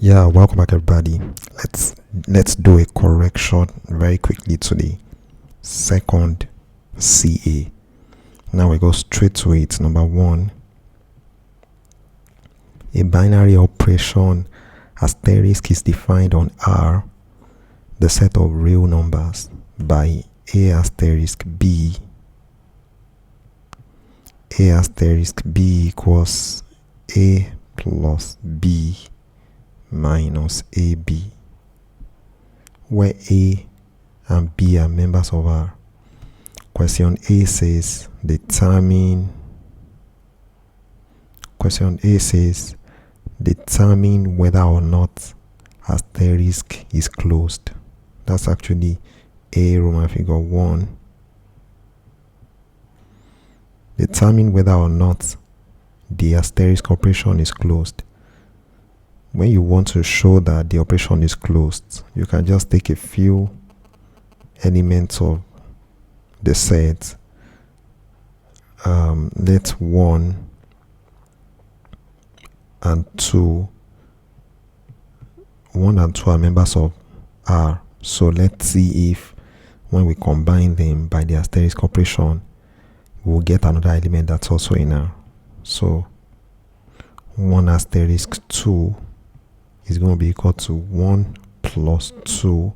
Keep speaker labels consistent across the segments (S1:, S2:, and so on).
S1: Yeah, welcome back everybody. Let's do a correction very quickly to the second CA. Now we go straight to it. Number one, a binary operation asterisk is defined on R, the set of real numbers, by A asterisk B. A asterisk B equals A plus B minus AB, where A and B are members of R. Question A says determine whether or not asterisk is closed. That's actually A Roman figure 1. Determine whether or not the asterisk operation is closed. When you want to show that the operation is closed, you can just take a few elements of the set. Let 1 and 2 are members of R. So let's see if when we combine them by the asterisk operation, we'll get another element that's also in R. So 1 asterisk 2 is going to be equal to 1 plus 2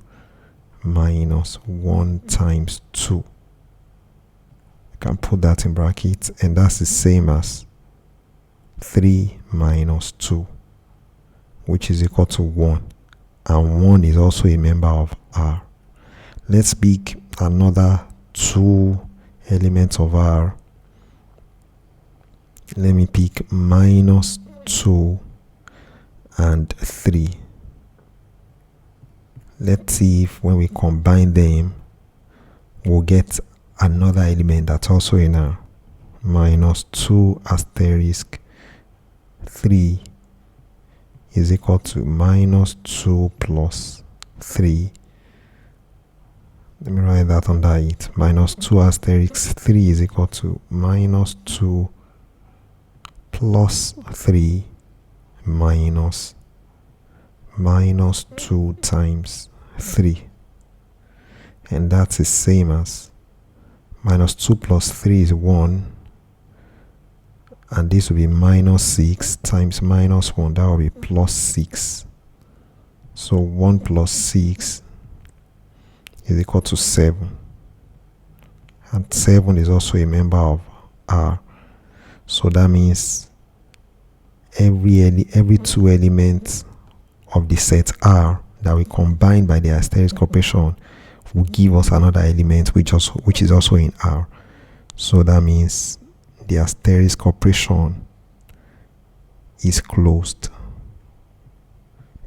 S1: minus 1 times 2. You can put that in brackets, and that's the same as 3 minus 2, which is equal to 1. And 1 is also a member of R. Let's pick another 2 elements of R. Let me pick minus 2 and 3. Let's see if when we combine them, we'll get another element that's also in R. Minus 2 asterisk 3 is equal to minus 2 plus 3. Let me write that under it. Minus 2 asterisk 3 is equal to minus 2 plus 3 minus 2 times 3. And that's the same as minus 2 plus 3 is 1. And this will be minus 6 times minus 1. That will be plus 6. So 1 plus 6 is equal to 7. And 7 is also a member of R. So that means every 2 elements of the set R that we combine by the asterisk operation will give us another element which is also in R. So that means the asterisk operation is closed,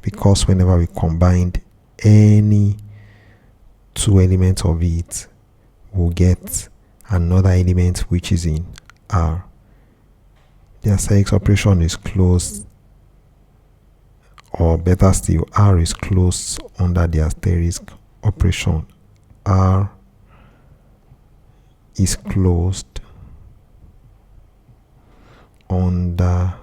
S1: because whenever we combined any 2 elements of it, we'll get another element which is in R. The asterisk operation is closed, or better still, R is closed under the asterisk operation. R is closed under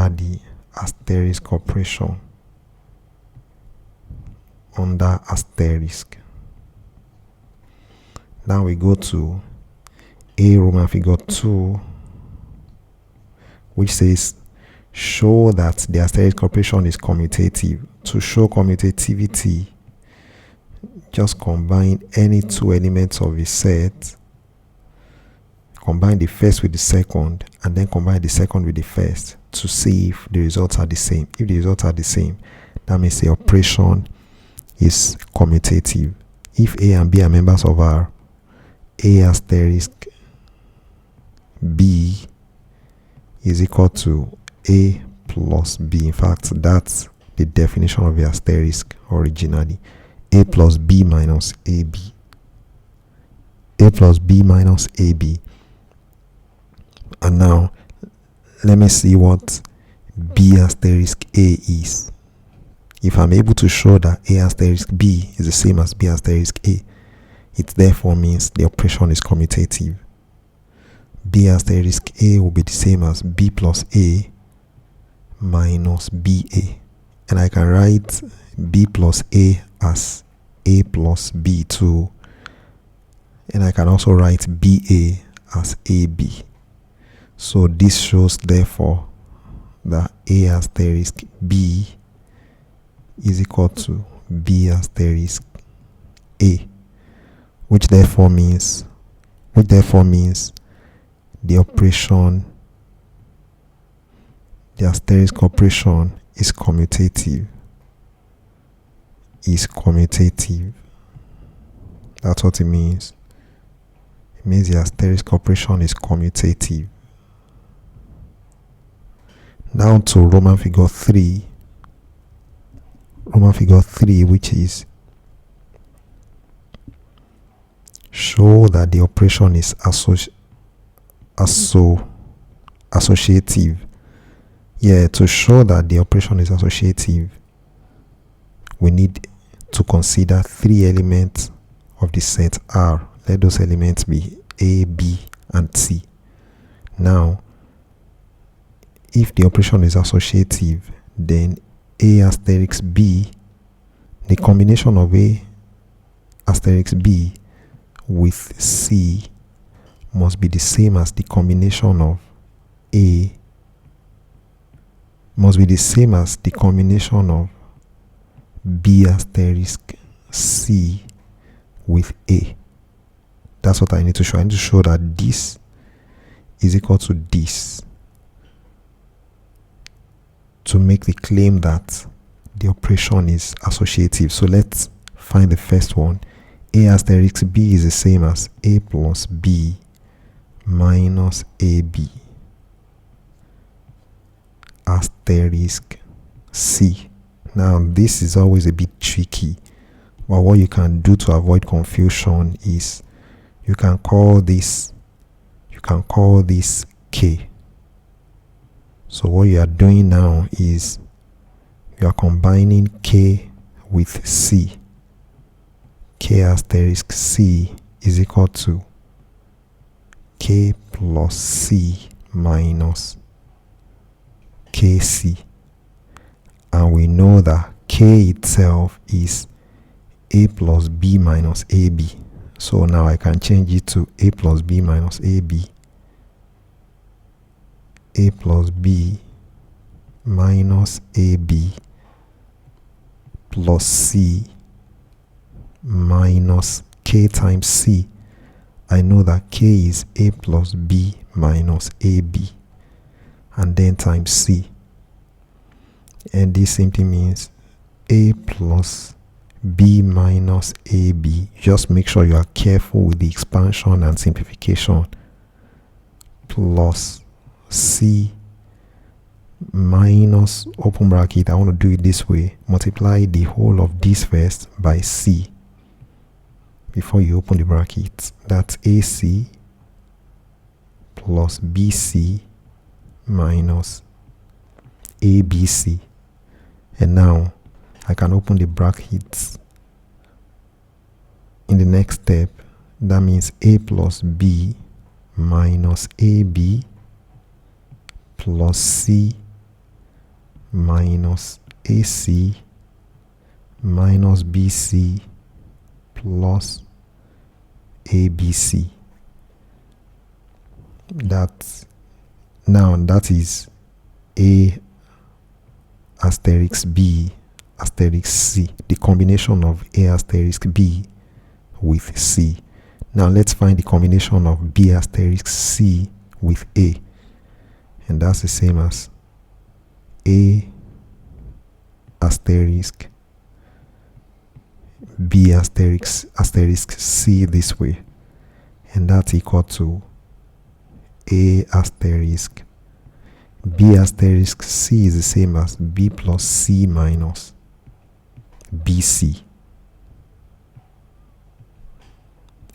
S1: the asterisk operation. Under asterisk. Now we go to A Roman figure 2, which says show that the asterisk operation is commutative. To show commutativity, just combine any 2 elements of a set, combine the first with the second, and then combine the second with the first to see if the results are the same. If the results are the same, that means the operation is commutative. If A and B are members of R, A asterisk B is equal to A plus B. In fact, that's the definition of the asterisk originally. A plus B minus AB. A plus B minus AB. And now, let me see what B asterisk A is. If I'm able to show that A asterisk B is the same as B asterisk A, it therefore means the operation is commutative. B asterisk A will be the same as B plus A minus BA. And I can write B plus A as A plus B too. And I can also write BA as AB. So this shows therefore that A asterisk B is equal to B asterisk A, which therefore means the operation, the asterisk operation is commutative. That's what it means. It means the asterisk operation is commutative. Now to Roman figure 3. Roman figure 3, which is show that the operation is associative. Yeah, to show that the operation is associative, we need to consider 3 elements of the set R. Let those elements be A, B, and C. Now, if the operation is associative, then A asterisk B, the combination of A asterisk B with C must be the same as the combination of A, must be the same as the combination of B asterisk C with A. That's what I need to show. I need to show that this is equal to this to make the claim that the operation is associative. So let's find the first one. A asterisk B is the same as A plus B minus AB asterisk C. Now this is always a bit tricky, but what you can do to avoid confusion is you can call this K. So what you are doing now is you are combining K with C. K asterisk C is equal to K plus C minus KC. And we know that K itself is A plus B minus AB. So now I can change it to A plus B minus AB. A plus B minus AB plus C minus K times C. I know that K is A plus B minus AB and then times C. And this simply means A plus B minus AB. Just make sure you are careful with the expansion and simplification. Plus C minus open bracket. I want to do it this way. Multiply the whole of this first by C before you open the bracket. That's AC plus BC minus ABC. And now I can open the brackets in the next step. That means A plus B minus AB plus C minus AC minus BC plus ABC. That is A asterisk B asterisk C, the combination of A asterisk B with C. Now let's find the combination of B asterisk C with A, and that's the same as A asterisk B asterisk C this way, and that's equal to A asterisk B asterisk C is the same as B plus C minus BC.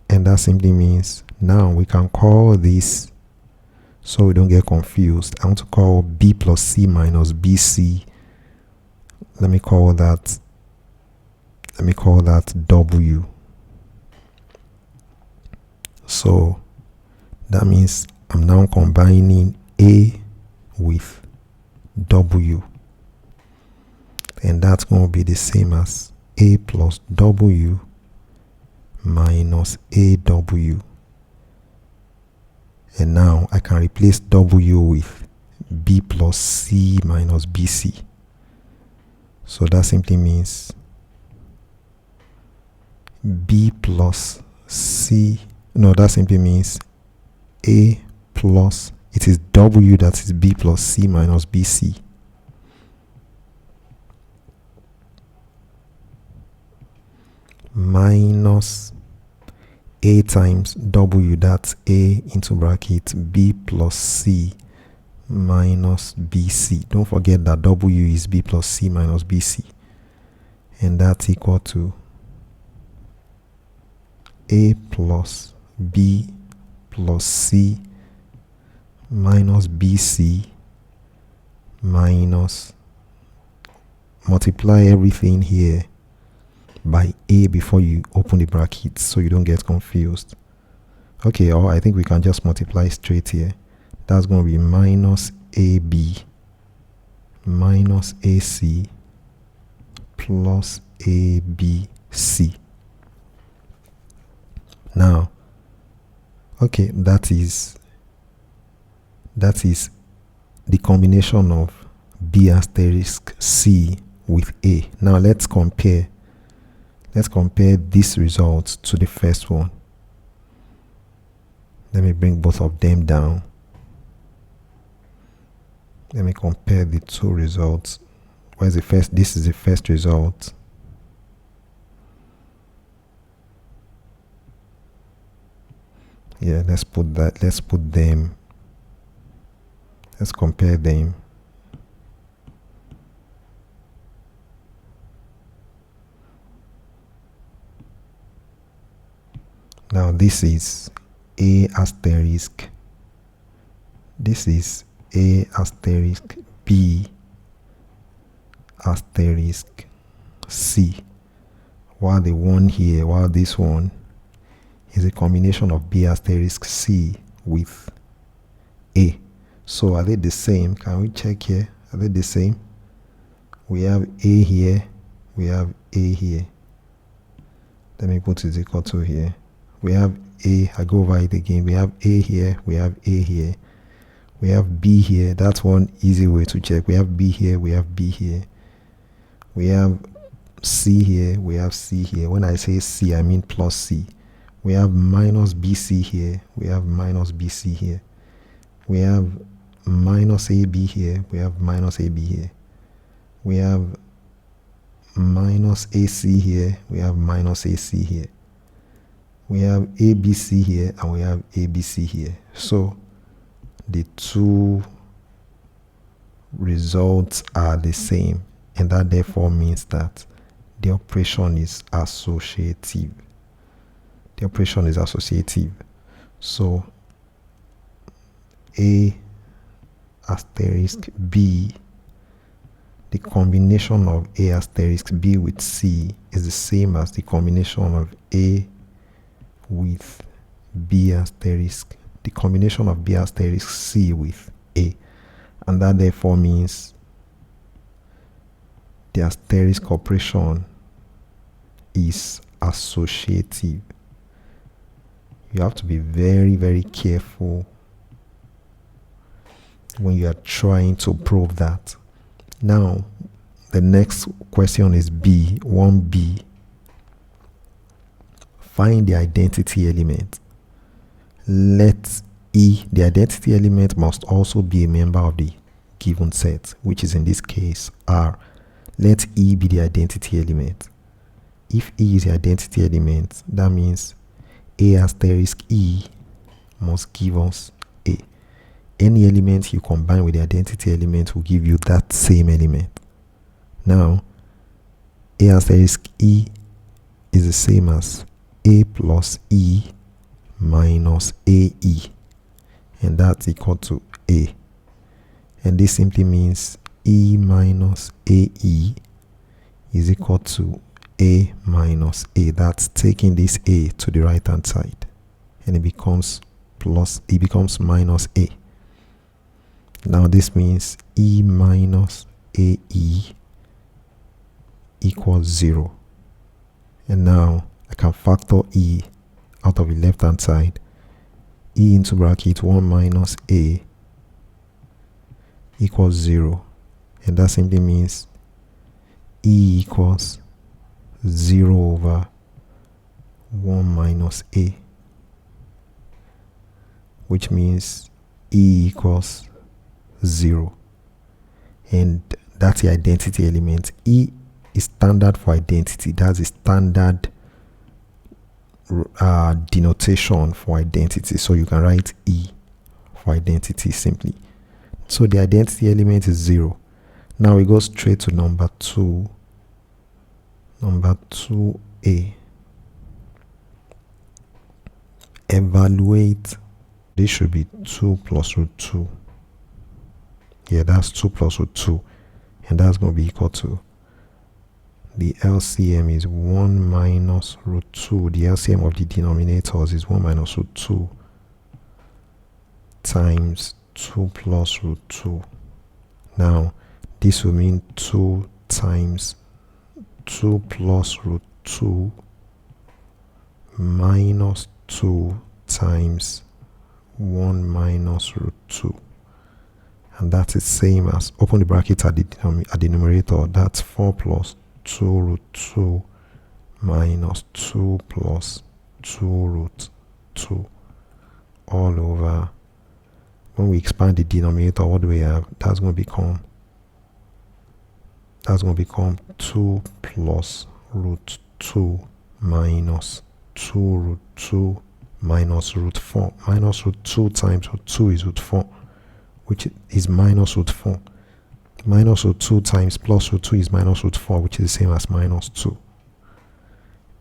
S1: And that simply means now we can call this, so we don't get confused, I want to call B plus C minus BC. Let me call that W. So that means I'm now combining A with W, and that's going to be the same as A plus W minus AW. And now I can replace W with B plus C minus BC. So that simply means B plus C, no, that simply means A plus, it is W that is B plus C minus BC. Minus A times W, that's A into bracket B plus C minus BC. Don't forget that W is B plus C minus BC. And that's equal to A plus B plus C minus BC minus, multiply everything here by A before you open the brackets so you don't get confused. Okay, or I think we can just multiply straight here. That's going to be minus AB minus AC plus ABC. Now, okay, that is the combination of B asterisk C with A. Now let's compare this result to the first one. Let me bring both of them down. Let me compare the two results. Where's the first? This is the first result. Yeah, let's compare them. Now this is A asterisk. This is A asterisk B asterisk C. While this one is a combination of B asterisk C with A. So are they the same? Can we check here? Are they the same? We have A here, we have A here. Let me put it equal to here. We have A, I go over it again. We have A here, we have A here. We have B here. That's one easy way to check. We have B here, we have B here. We have C here, we have C here. When I say C, I mean plus C. We have minus BC here, we have minus BC here. We have minus AB here, we have minus AB here. We have minus AC here, we have minus AC here. We have ABC here and we have ABC here. So the two results are the same, and that therefore means that the operation is associative. The operation is associative. So A asterisk B, the combination of A asterisk B with C is the same as the combination of A with B asterisk, the combination of B asterisk C with A. And that therefore means the asterisk operation is associative. You have to be very, very careful when you are trying to prove that. Now, the next question is B, 1B. Find the identity element. Let E, the identity element must also be a member of the given set, which is in this case R. Let E be the identity element. If E is the identity element, that means A asterisk E must give us A. Any element you combine with the identity element will give you that same element. Now, A asterisk E is the same as A plus E minus AE, and that's equal to A. And this simply means E minus AE is equal to A minus A. That's taking this A to the right hand side, and it becomes plus, it becomes minus a. Now this means e minus ae equals 0. And now I can factor e out of the left hand side. E into bracket 1 minus a equals 0. And that simply means e equals 0 over 1 minus a, which means e equals 0. And that's the identity element. E is standard for identity. That's the standard denotation for identity. So you can write E for identity simply. So the identity element is 0. Now we go straight to number 2. Number 2a. Evaluate. This should be 2 plus root 2. Yeah, that's 2 plus root 2. And that's going to be equal to, the LCM is 1 minus root 2. The LCM of the denominators is 1 minus root 2 times 2 plus root 2. Now, this will mean 2 times 2 plus root 2 minus 2 times 1 minus root 2. And that is same as, open the bracket at the numerator, that's 4 plus 2 root 2 minus 2 plus 2 root 2 all over. When we expand the denominator, what do we have? That's going to become 2 plus root 2 minus 2 root 2 minus root 4. Minus root 2 times root 2 is root 4, which is minus root 4. Minus root 2 times plus root 2 is minus root 4, which is the same as minus 2.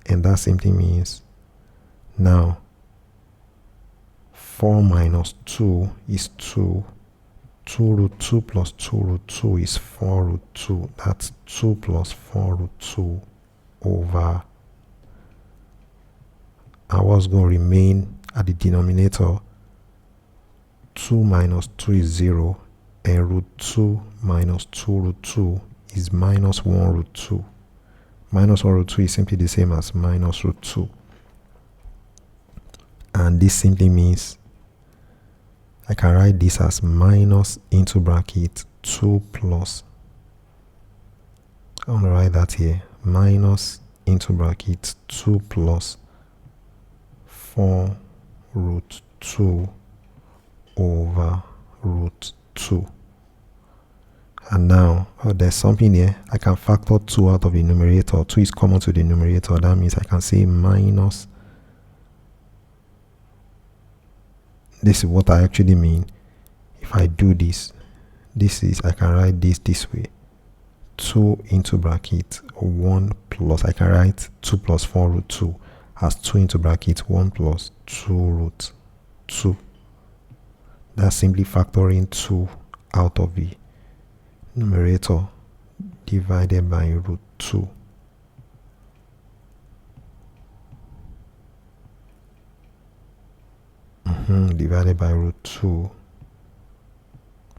S1: And that simply means, now 4 minus 2 is 2. 2 root 2 plus 2 root 2 is 4 root 2. That's 2 plus 4 root 2 over, and what's going to remain at the denominator, 2 minus 2 is 0, and root 2 minus 2 root 2 is minus 1 root 2. Minus 1 root 2 is simply the same as minus root 2. And this simply means I can write this as minus into bracket 2 plus, I'm going to write that here, minus into bracket 2 plus 4 root 2 over root 2. And now there's something here. I can factor 2 out of the numerator. 2 is common to the numerator. That means I can say minus. This is what I actually mean. If I do this, I can write this way. 2 into bracket 1 plus, I can write 2 plus 4 root 2 as 2 into bracket 1 plus 2 root 2. That's simply factoring 2 out of the numerator divided by root 2. Divided by root 2.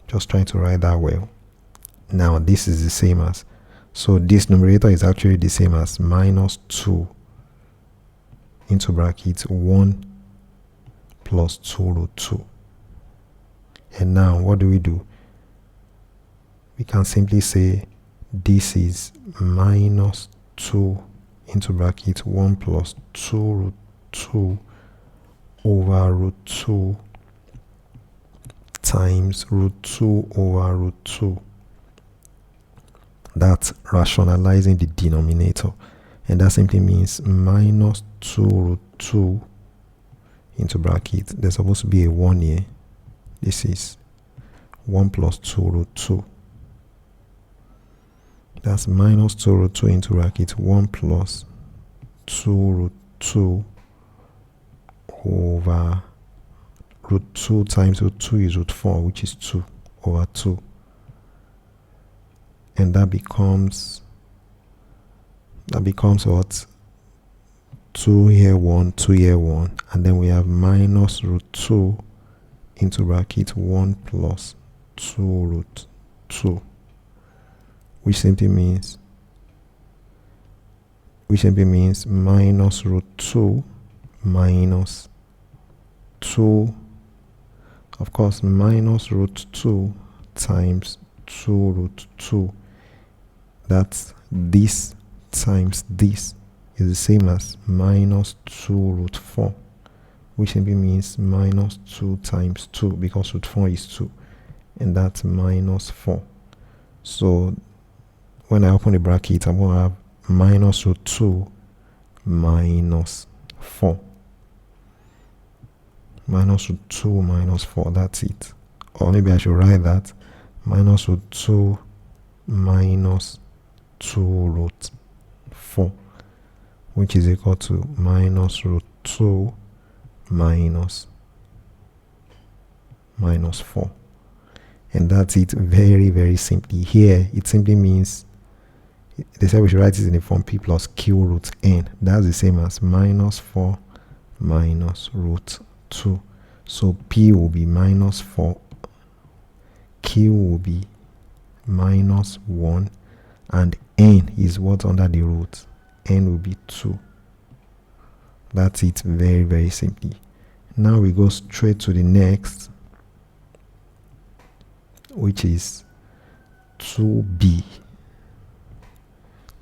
S1: Just trying to write that well. Now this is the same as, so this numerator is actually the same as minus 2 into bracket 1 plus 2 root 2. And now what do? We can simply say this is minus 2 into bracket 1 plus 2 root 2 over root 2 times root 2 over root 2. That's rationalizing the denominator. And that simply means minus 2 root 2 into bracket. There's supposed to be a 1 here. This is 1 plus 2 root 2. That's minus 2 root 2 into bracket 1 plus 2 root 2 over root 2 times root 2 is root 4, which is 2 over 2. And that becomes what? 2 here 1, 2 here 1, and then we have minus root 2 into bracket 1 plus 2 root 2, which simply means minus root 2 minus 2, of course, minus root 2 times 2 root 2. That's this times this is the same as minus 2 root 4, which simply means minus 2 times 2, because root 4 is 2, and that's minus 4. So when I open the bracket, I'm going to have minus root 2 minus 4. Minus root 2 minus 4, that's it. Or maybe I should write that minus root 2 minus 2 root 4, which is equal to minus root 2 minus 4. And that's it, very, very simply. Here, it simply means, they said we should write it in the form p plus q root n. That's the same as minus 4 minus root 2. So p will be minus 4, q will be minus 1, and n is what's under the root. N will be 2. That's it, very, very simply. Now we go straight to the next, which is 2b.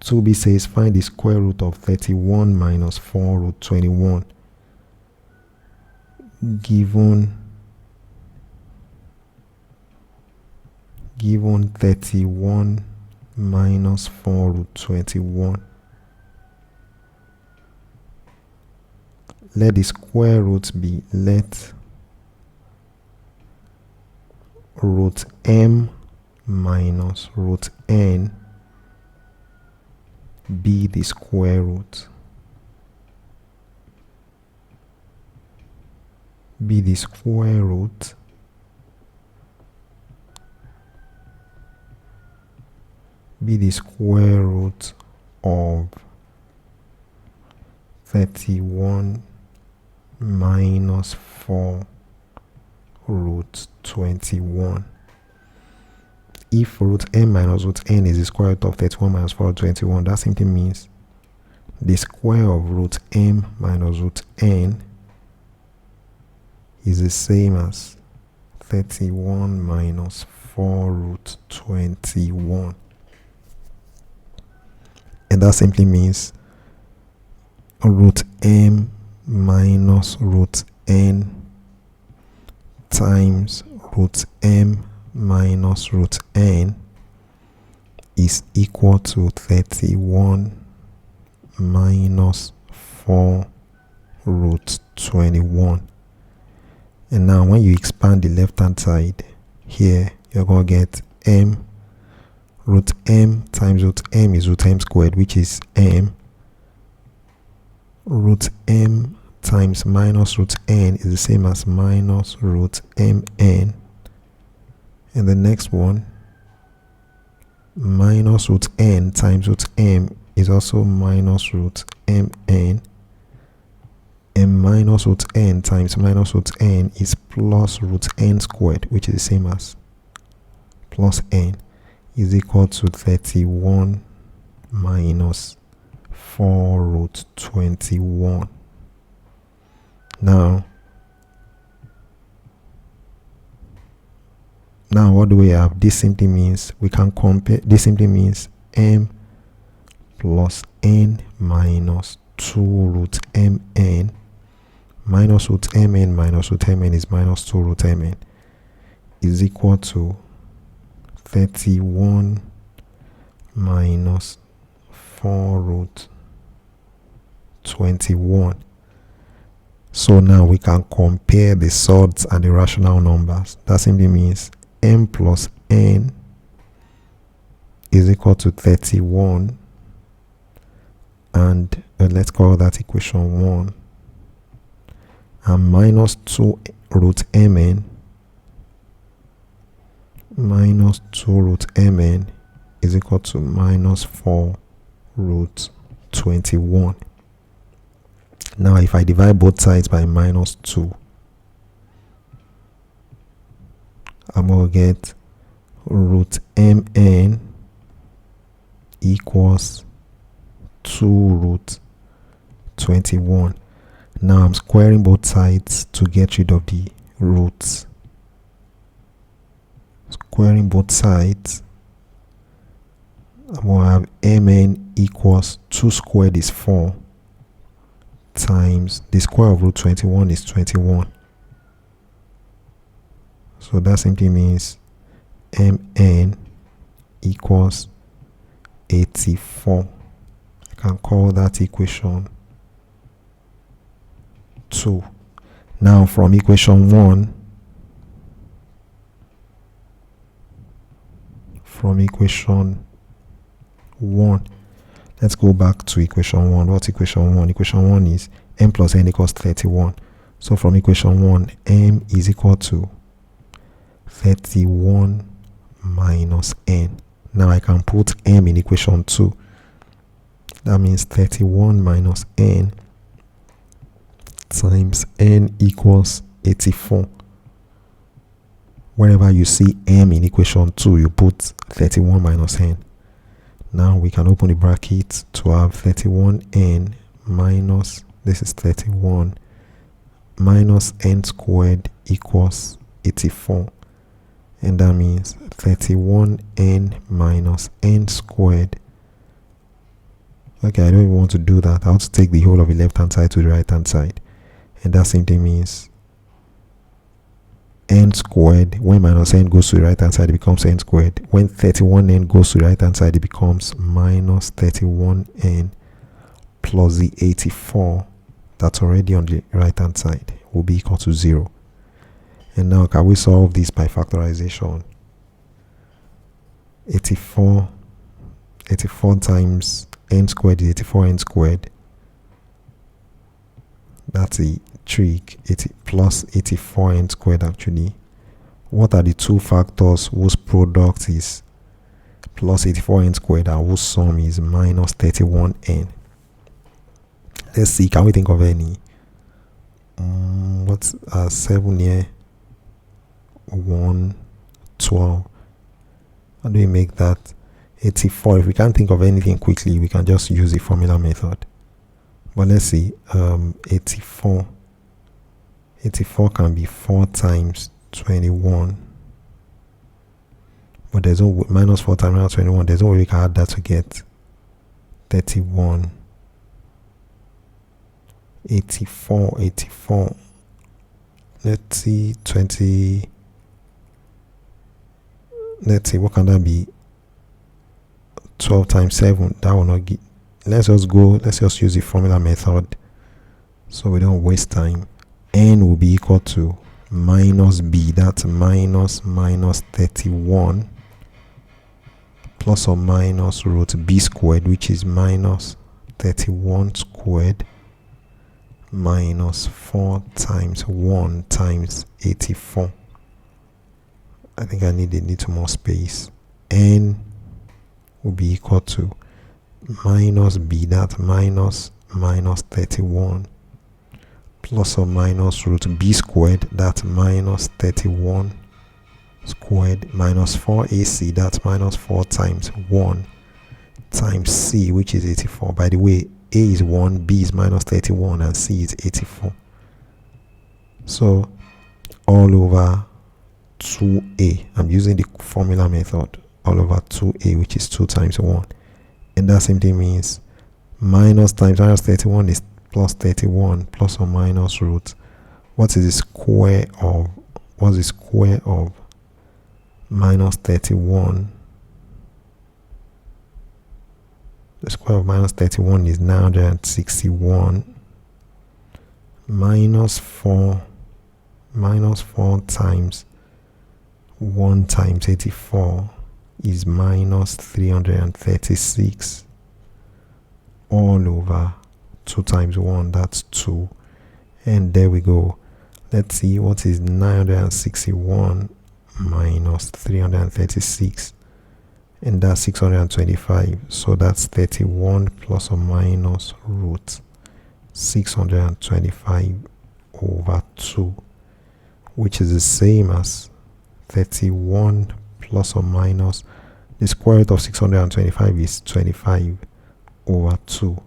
S1: 2b says find the square root of 31 minus 4 root 21 given 31 minus 4 root 21. Let the square root be, let root m minus root n be the square root. Be the square root of 31 minus 4 root 21. If root m minus root n is the square root of 31 minus 4 root 21, that simply means the square of root m minus root n is the same as 31 minus 4 root 21. And that simply means root m minus root n times root m minus root n is equal to 31 minus 4 root 21. And now when you expand the left hand side here, you're going to get m. Root m times root m is root m squared, which is m. Root m times minus root n is the same as minus root mn. And the next one, minus root n times root m is also minus root mn. And minus root n times minus root n is plus root n squared, which is the same as plus n, is equal to 31 minus 4 root 21. Now what do we have? This simply means we can compare. This simply means m plus n minus 2 root mn minus root mn minus root mn is minus 2 root mn is equal to 31 minus 4 root 21. So now we can compare the surds and the rational numbers. That simply means m plus n is equal to 31, and let's call that equation 1, and minus 2 root mn minus 2 root mn is equal to minus 4 root 21. Now if I divide both sides by minus 2, I'm going to get root mn equals 2 root 21. Now I'm squaring both sides to get rid of the roots. Squaring both sides, I'm going to have mn equals 2 squared is 4 times the square of root 21 is 21. So that simply means mn equals 84. I can call that equation 2. Now from equation 1, let's go back to equation 1. What's equation 1? Equation 1 is m plus n equals 31. So from equation 1, m is equal to 31 minus n. Now I can put m in equation 2. That means 31 minus n times n equals 84. Whenever you see m in equation 2, you put 31 minus n. Now we can open the bracket to have 31n minus, this is 31, minus n squared equals 84. And that means 31n minus n squared. Okay, I don't even want to do that. I want to take the whole of the left hand side to the right hand side. And that simply means n squared, when minus n goes to the right hand side, it becomes n squared. When 31n goes to the right hand side, it becomes minus 31n plus the 84 that's already on the right hand side will be equal to 0. And now can we solve this by factorization? 84 times n squared is 84n squared. That's a trick. 80 plus 84n squared actually. What are the two factors whose product is plus 84n squared and whose sum is minus 31n? Let's see, can we think of any? What's 7 here? 1, 12. How do we make that 84? If we can't think of anything quickly, we can just use the formula method. But let's see, 84 can be 4 times 21. But there's no minus 4 times minus 21. There's no way we can add that to get 31. 84. Let's see, 20. Let's see, what can that be? 12 times 7. That will not get. Let's just use the formula method so we don't waste time. N will be equal to minus b, that's minus 31 plus or minus root b squared, which is minus 31 squared minus 4 times 1 times 84. I think I need a little more space. N will be equal to minus b, that's minus 31 plus or minus root b squared, that's minus 31 squared minus 4ac, that's minus 4 times 1 times c, which is 84. By the way, a is 1, b is minus 31, and c is 84. So all over 2a, I'm using the formula method, all over 2a, which is 2 times 1. And that simply means minus times minus 31 is plus 31 plus or minus root. What is the square of minus 31? The square of minus 31 is 961. Minus 4 times 1 times 84 is minus 336 all over 2 times 1, that's 2. And there we go. Let's see, what is 961 minus 336? And that's 625. So that's 31 plus or minus root 625 over 2, which is the same as 31 plus or minus the square root of 625 is 25 over 2.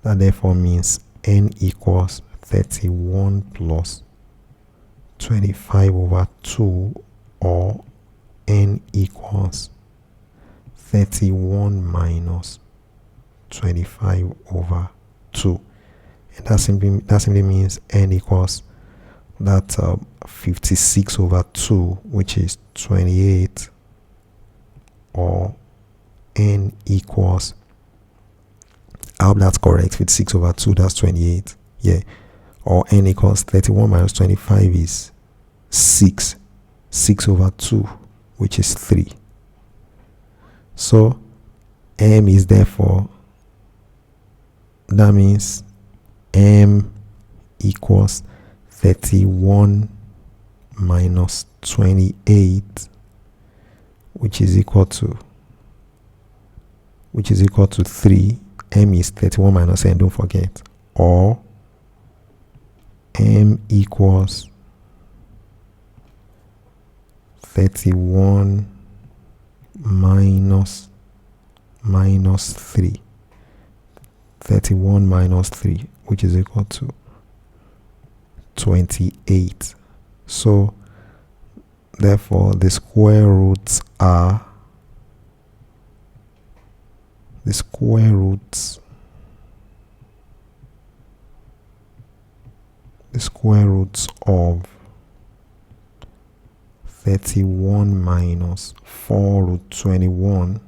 S1: That therefore means n equals 31 plus 25 over 2, or n equals 31 minus 25 over 2. And that simply means n equals that 56 over 2, which is 28, or n equals, I hope that's correct, 56 over 2, that's 28, yeah, or n equals 31 minus 25 is 6 over 2, which is 3. So m is therefore, that means m equals 31 minus 28, which is equal to 3. M is 31 minus n, don't forget, or m equals 31 minus 3. 31 minus 3, which is equal to 28. So therefore the square roots are of 31 minus 4 root 21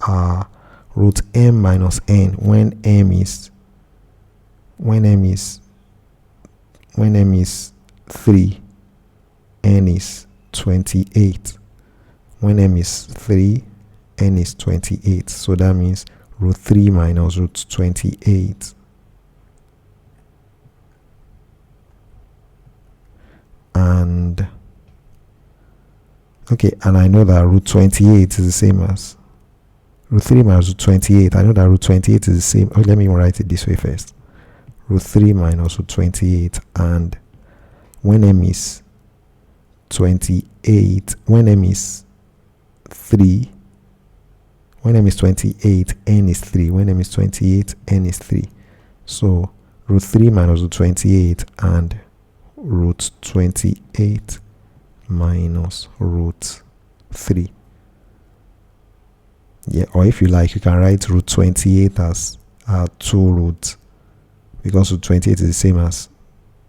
S1: are root m minus n when m is 3, n is 28. When m is 3, n is 28. So that means root 3 minus root 28. And okay, and I know that root 28 is the same as root 3 minus root 28. I know that root 28 is the same. Oh, let me write it this way first. Root 3 minus root 28, and when m is 28, when m is 3, when m is 28, n is 3. When m is 28, n is 3. So root 3 minus root 28 and root 28 minus root 3. Yeah, or if you like, you can write root 28 as 2 root, because root 28 is the same as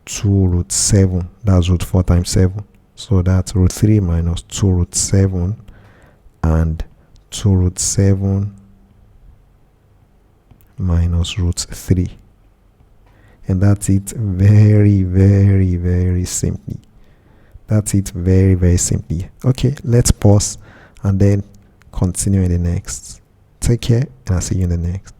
S1: 2 root 7. That's root 4 times 7. So that's root 3 minus 2 root 7 and 2 root 7 minus root 3. And that's it, very, very, very simply. That's it, very, very simply. Okay, let's pause and then continue in the next. Take care, and I'll see you in the next.